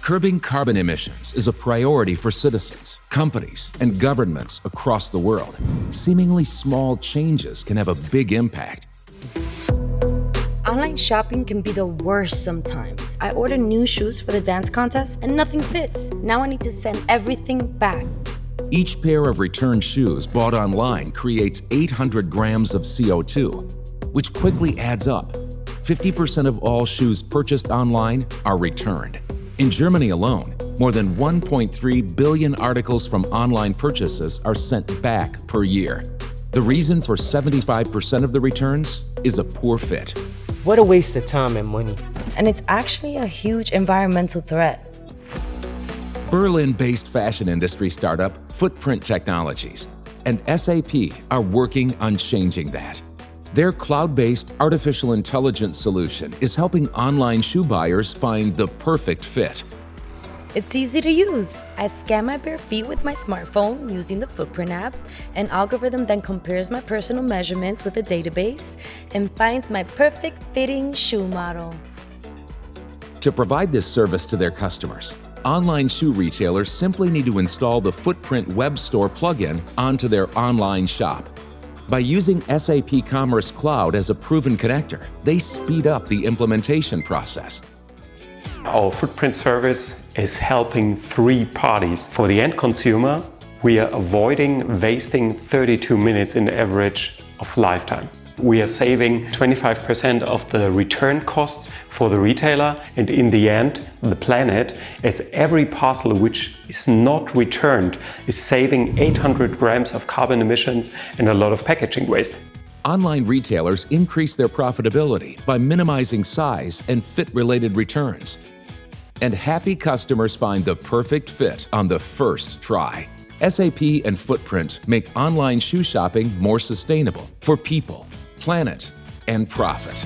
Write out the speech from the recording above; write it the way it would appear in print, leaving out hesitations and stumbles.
Curbing carbon emissions is a priority for citizens, companies, and governments across the world. Seemingly small changes can have a big impact. Online shopping can be the worst sometimes. I ordered new shoes for the dance contest and nothing fits. Now I need to send everything back. Each pair of returned shoes bought online creates 800 grams of CO2, which quickly adds up. 50% of all shoes purchased online are returned. In Germany alone, more than 1.3 billion articles from online purchases are sent back per year. The reason for 75% of the returns is a poor fit. What a waste of time and money. And it's actually a huge environmental threat. Berlin-based fashion industry startup Footprint Technologies and SAP are working on changing that. Their cloud-based artificial intelligence solution is helping online shoe buyers find the perfect fit. It's easy to use. I scan my bare feet with my smartphone using the Footprint app. An algorithm then compares my personal measurements with a database and finds my perfect fitting shoe model. To provide this service to their customers, online shoe retailers simply need to install the Footprint Web Store plugin onto their online shop. By using SAP Commerce Cloud as a proven connector, they speed up the implementation process. Our Footprint service is helping three parties. For the end consumer, we are avoiding wasting 32 minutes in average of lifetime. We are saving 25% of the return costs for the retailer, and in the end, the planet, as every parcel which is not returned is saving 800 grams of carbon emissions and a lot of packaging waste. Online retailers increase their profitability by minimizing size and fit-related returns. And happy customers find the perfect fit on the first try. SAP and Footprint make online shoe shopping more sustainable for people, planet, and profit.